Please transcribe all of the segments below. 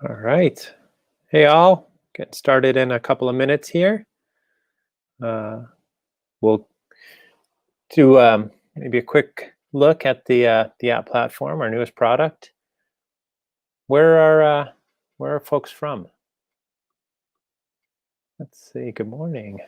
All right. Hey, all. Getting started in a couple of minutes here. We'll do maybe a quick look at the app platform, our newest product. Where are folks from? Let's see. Good morning.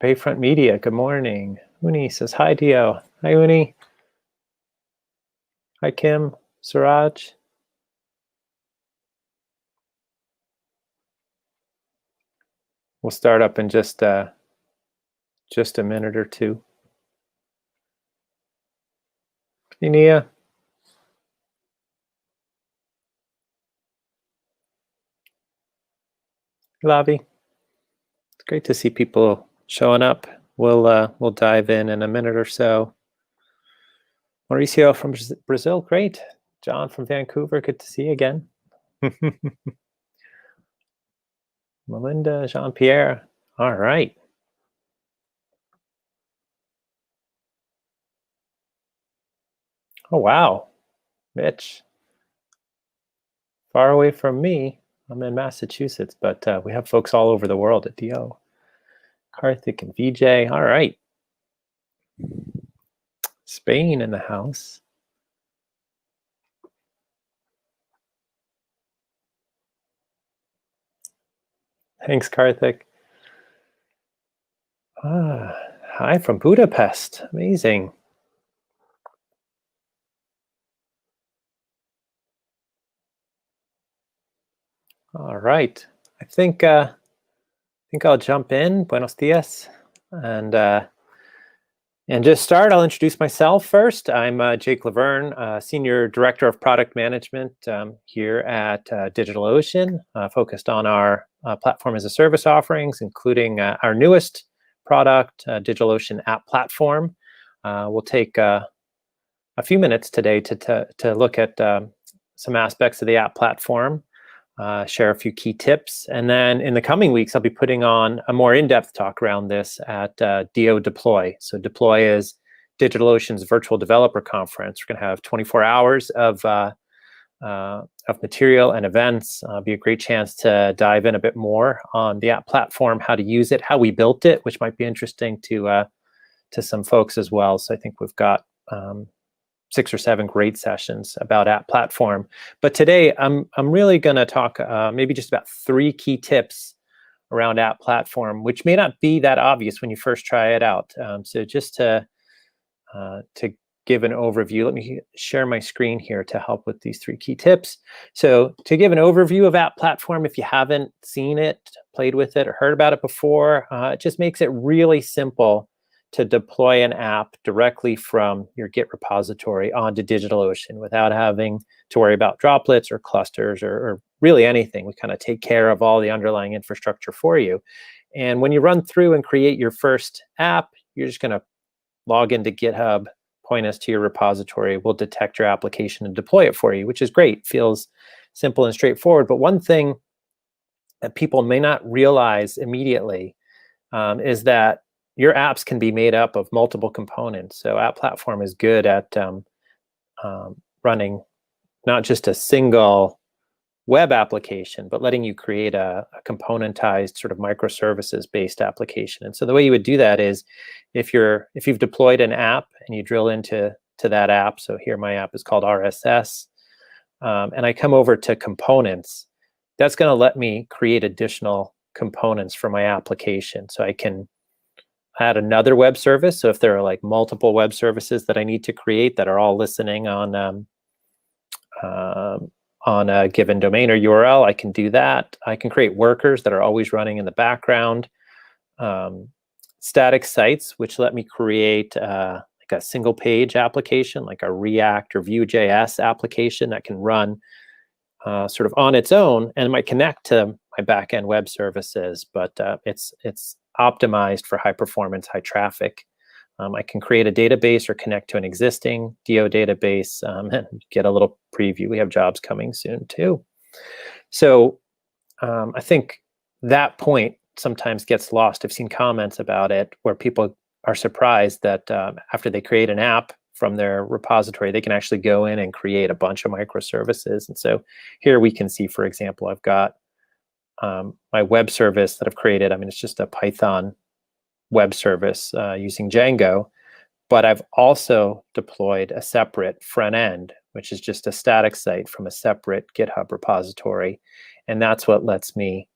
Bayfront Media. Good morning. Uni says hi, Dio. Hi, Uni. Hi, Kim. Suraj. We'll start up in just a minute or two. Hey, Nia. Lavi. It's great to see people showing up. We'll dive in a minute or so. Mauricio from Brazil, great. John from Vancouver, good to see you again. Melinda, Jean-Pierre, all right. Oh, wow. Mitch, far away from me. I'm in Massachusetts, but we have folks all over the world at DO. Karthik and VJ, all right. Spain in the house. Thanks, Karthik. Hi from Budapest. Amazing. All right. I think I'll jump in. Buenos dias. And just start, I'll introduce myself first. I'm Jake Levirne, Senior Director of Product Management here at DigitalOcean, focused on our platform as a service offerings, including our newest product, DigitalOcean App Platform. We'll take a few minutes today to look at some aspects of the app platform, share a few key tips, and then in the coming weeks, I'll be putting on a more in-depth talk around this at AutoDeploy. So Deploy is DigitalOcean's virtual developer conference. We're going to have 24 hours of material and events. Be a great chance to dive in a bit more on the app platform, how to use it, how we built it, which might be interesting to some folks as well. So I think we've got 6 or 7 great sessions about app platform. But today, I'm really going to talk maybe just about 3 key tips around app platform, which may not be that obvious when you first try it out. So just to give an overview, let me share my screen here to help with these 3 key tips. So to give an overview of app platform, if you haven't seen it, played with it, or heard about it before, it just makes it really simple to deploy an app directly from your Git repository onto DigitalOcean without having to worry about droplets or clusters or really anything. We kind of take care of all the underlying infrastructure for you. And when you run through and create your first app, you're just going to log into GitHub, point us to your repository. We'll detect your application and deploy it for you, which is great. Feels simple and straightforward. But one thing that people may not realize immediately is that your apps can be made up of multiple components. So App Platform is good at running not just a single web application, but letting you create a componentized sort of microservices-based application. And so the way you would do that is if you've deployed an app and you drill into that app, so here my app is called RSS, and I come over to components, that's going to let me create additional components for my application. So I can add another web service. So if there are like multiple web services that I need to create that are all listening on a given domain or URL, I can do that. I can create workers that are always running in the background. Static sites, which let me create like a single page application, like a React or Vue.js application that can run sort of on its own and it might connect to my backend web services, but it's optimized for high performance, high traffic. I can create a database or connect to an existing DO database and get a little preview. We have jobs coming soon too. So I think that point sometimes gets lost. I've seen comments about it where people are surprised that after they create an app from their repository, they can actually go in and create a bunch of microservices. And so here we can see, for example, I've got my web service that I've created. I mean, it's just a Python web service using Django, but I've also deployed a separate front end, which is just a static site from a separate GitHub repository. And that's what lets me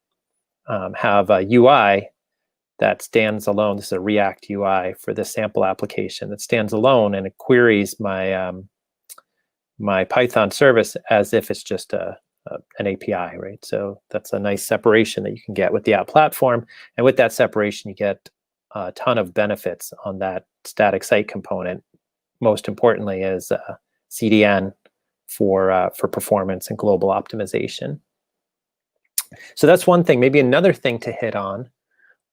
have a UI that stands alone. This is a React UI for this sample application that stands alone, and it queries my my Python service as if it's just an API, right? So that's a nice separation that you can get with the app platform. And with that separation, you get a ton of benefits on that static site component. Most importantly is CDN for performance and global optimization. So that's one thing. Maybe another thing to hit on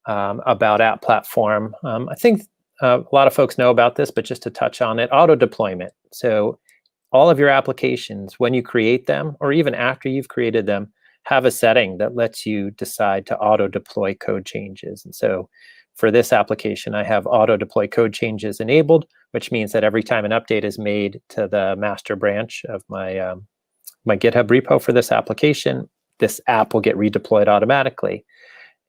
about app platform. I think a lot of folks know about this, but just to touch on it, auto deployment. So all of your applications, when you create them, or even after you've created them, have a setting that lets you decide to auto deploy code changes. And so for this application, I have auto deploy code changes enabled, which means that every time an update is made to the master branch of my my GitHub repo for this application, this app will get redeployed automatically.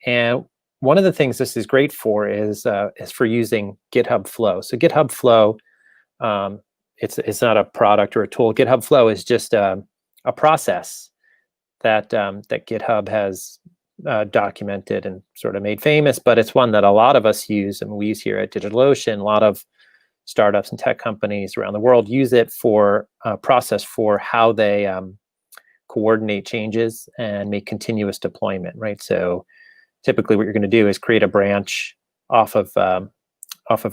And one of the things this is great for is for using GitHub Flow. So GitHub Flow, it's not a product or a tool. GitHub Flow is just a process that that GitHub has documented and sort of made famous, but it's one that a lot of us use, and we use here at DigitalOcean. A lot of startups and tech companies around the world use it for a process for how they coordinate changes and make continuous deployment, right? So typically what you're going to do is create a branch off of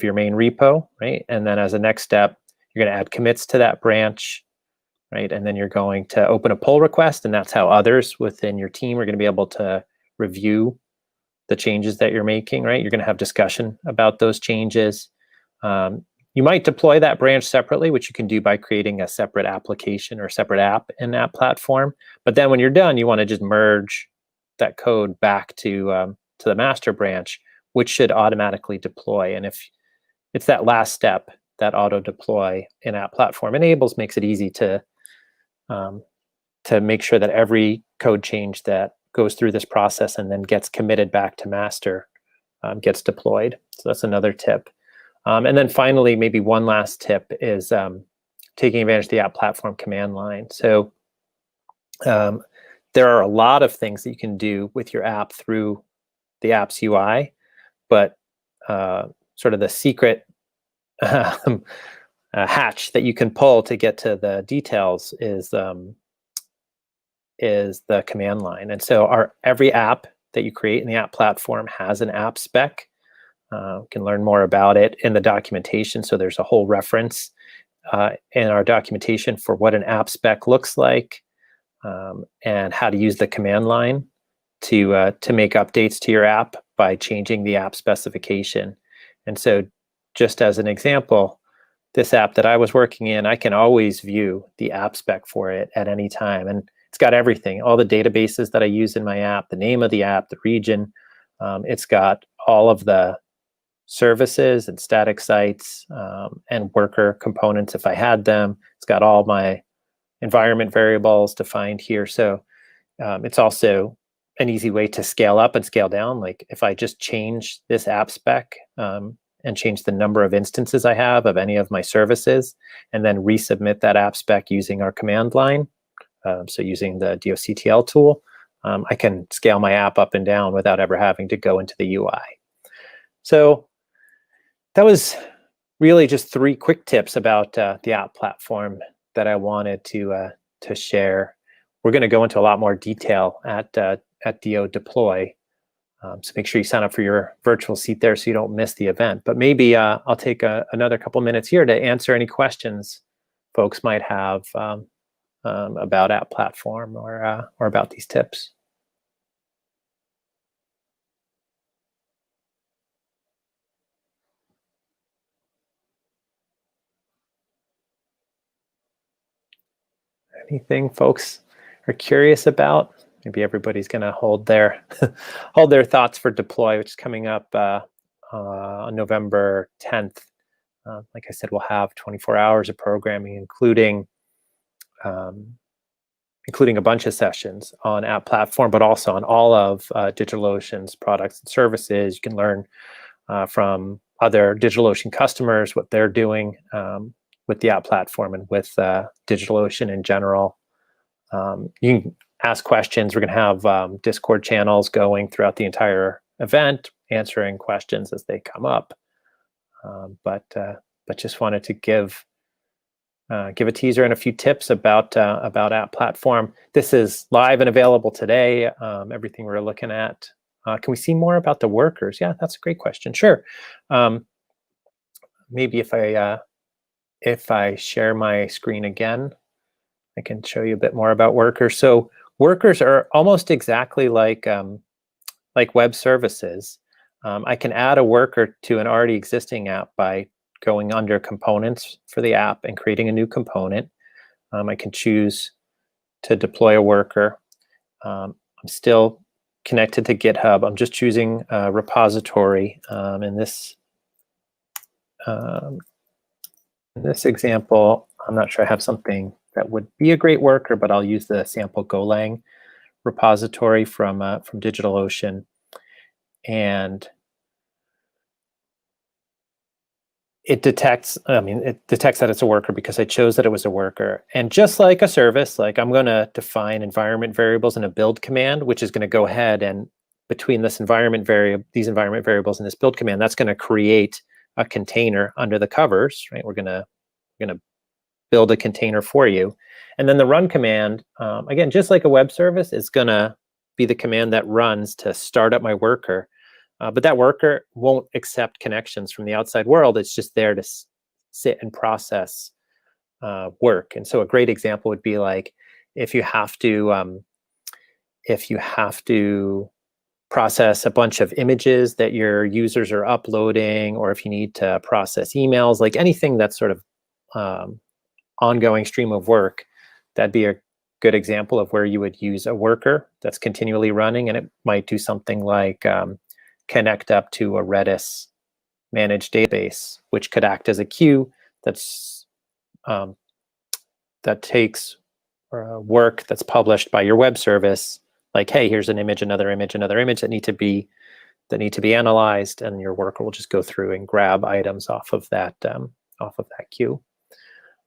your main repo, right? And then as a next step, you're going to add commits to that branch, right? And then you're going to open a pull request, and that's how others within your team are going to be able to review the changes that you're making, right? You're going to have discussion about those changes. You might deploy that branch separately, which you can do by creating a separate application or a separate app in that platform. But then when you're done, you want to just merge that code back to the master branch, which should automatically deploy. And if it's that last step that auto deploy in app platform enables, makes it easy to make sure that every code change that goes through this process and then gets committed back to master gets deployed. So that's another tip. And then finally, maybe one last tip is taking advantage of the app platform command line. So there are a lot of things that you can do with your app through the app's UI, but sort of the secret hatch that you can pull to get to the details is the command line. And so every app that you create in the app platform has an app spec. You can learn more about it in the documentation. So there's a whole reference in our documentation for what an app spec looks like, and how to use the command line to make updates to your app by changing the app specification. And so just as an example, this app that I was working in, I can always view the app spec for it at any time. And it's got everything, all the databases that I use in my app, the name of the app, the region. It's got all of the services and static sites and worker components if I had them. It's got all my environment variables defined here. So it's also an easy way to scale up and scale down. Like if I just change this app spec and change the number of instances I have of any of my services, and then resubmit that app spec using our command line, so using the doctl tool, I can scale my app up and down without ever having to go into the UI. So that was really just 3 quick tips about the app platform that I wanted to share. We're going to go into a lot more detail at AutoDeploy, so make sure you sign up for your virtual seat there so you don't miss the event. But maybe I'll take another couple minutes here to answer any questions folks might have about app platform or about these tips. Anything folks are curious about? Maybe everybody's going to hold their hold their thoughts for deploy, which is coming up on November 10th. Like I said, we'll have 24 hours of programming, including a bunch of sessions on App Platform, but also on all of DigitalOcean's products and services. You can learn from other DigitalOcean customers what they're doing with the App Platform and with DigitalOcean in general. You can ask questions. We're going to have Discord channels going throughout the entire event, answering questions as they come up. But just wanted to give a teaser and a few tips about App Platform. This is live and available today. Everything we're looking at. Can we see more about the workers? Yeah, that's a great question. Sure. Maybe if I share my screen again, I can show you a bit more about workers. So workers are almost exactly like web services. I can add a worker to an already existing app by going under components for the app and creating a new component. I can choose to deploy a worker. I'm still connected to GitHub. I'm just choosing a repository. In this example, I'm not sure I have something that would be a great worker, but I'll use the sample Golang repository from DigitalOcean. And it detects that it's a worker because I chose that it was a worker. And just like a service, like I'm going to define environment variables in a build command, which is going to go ahead and between these environment variables and this build command, that's going to create a container under the covers, right? We're going to build a container for you. And then the run command, again, just like a web service, is going to be the command that runs to start up my worker. But that worker won't accept connections from the outside world. It's just there to sit and process work. And so a great example would be like if you have to process a bunch of images that your users are uploading, or if you need to process emails, like anything that's sort of ongoing stream of work, that'd be a good example of where you would use a worker that's continually running, and it might do something like connect up to a Redis managed database, which could act as a queue that takes work that's published by your web service. Like, hey, here's an image, another image that need to be analyzed, and your worker will just go through and grab items off of that queue.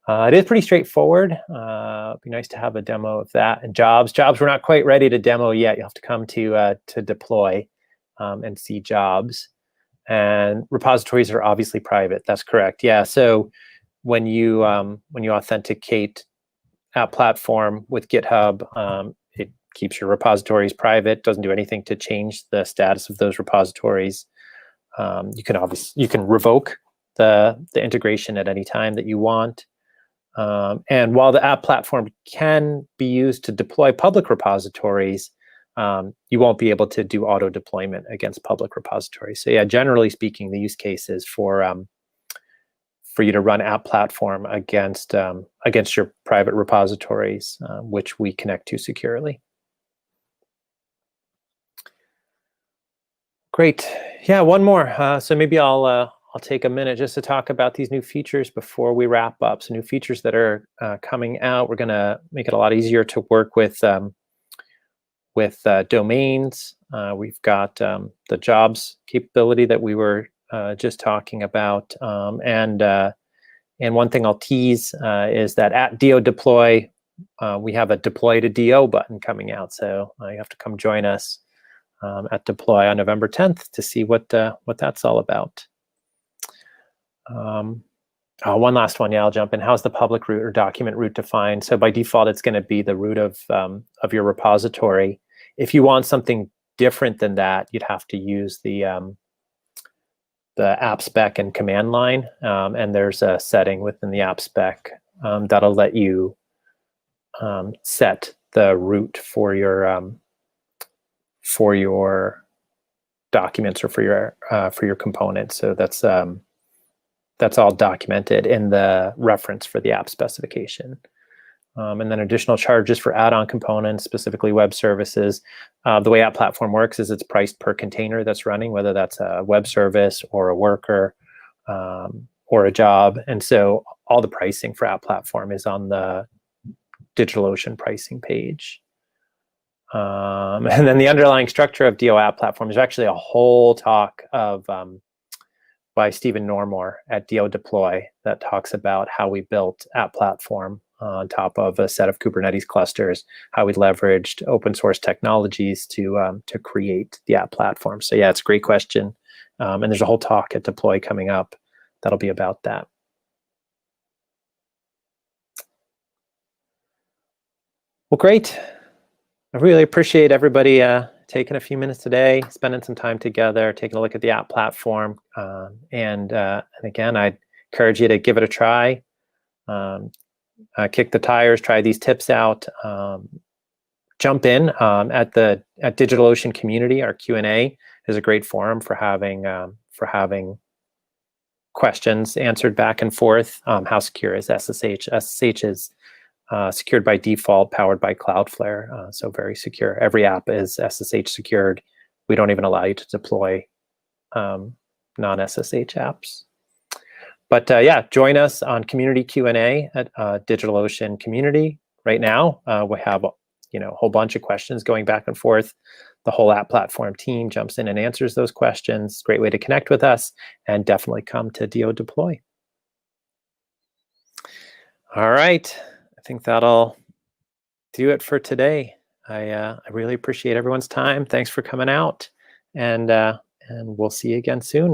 It is pretty straightforward. It'd be nice to have a demo of that. And jobs we're not quite ready to demo yet. You'll have to come to deploy and see jobs. And repositories are obviously private. That's correct. Yeah. So when you authenticate App Platform with GitHub, it keeps your repositories private. Doesn't do anything to change the status of those repositories. You can revoke the integration at any time that you want. And while the App Platform can be used to deploy public repositories, you won't be able to do auto deployment against public repositories. So yeah, generally speaking, the use case is for you to run App Platform against your private repositories, which we connect to securely. Great. Yeah, one more. So maybe I'll take a minute just to talk about these new features before we wrap up. So new features that are coming out. We're going to make it a lot easier to work with domains. We've got the jobs capability that we were just talking about. And one thing I'll tease is that at AutoDeploy, we have a deploy to DO button coming out. So you have to come join us at Deploy on November 10th to see what that's all about. One last one. Yeah, I'll jump in. How's the public root or document root defined? So by default, it's going to be the root of your repository. If you want something different than that, you'd have to use the app spec and command line. And there's a setting within the app spec that'll let you set the root for your documents or for your components. So that's all documented in the reference for the app specification. And then additional charges for add-on components, specifically web services. The way App Platform works is it's priced per container that's running, whether that's a web service or a worker. or a job. And so all the pricing for App Platform is on the DigitalOcean pricing page. And then the underlying structure of DO App Platform is actually a whole talk of by Stephen Normore at AutoDeploy that talks about how we built App Platform on top of a set of Kubernetes clusters, how we leveraged open source technologies to create the App Platform. So yeah, it's a great question. And there's a whole talk at Deploy coming up that'll be about that. Well, great. I really appreciate everybody taking a few minutes today, spending some time together, taking a look at the App Platform. And again, I'd encourage you to give it a try. Kick the tires, try these tips out. Jump in at DigitalOcean community. Our Q&A is a great forum for having questions answered back and forth. How secure is SSH? SSH is secured by default, powered by Cloudflare, so very secure. Every app is SSH secured. We don't even allow you to deploy non-SSH apps. But yeah, join us on community Q&A at DigitalOcean community. Right now, we have a whole bunch of questions going back and forth. The whole App Platform team jumps in and answers those questions. Great way to connect with us, and definitely come to AutoDeploy. All right. I think that'll do it for today. I really appreciate everyone's time. Thanks for coming out, and we'll see you again soon.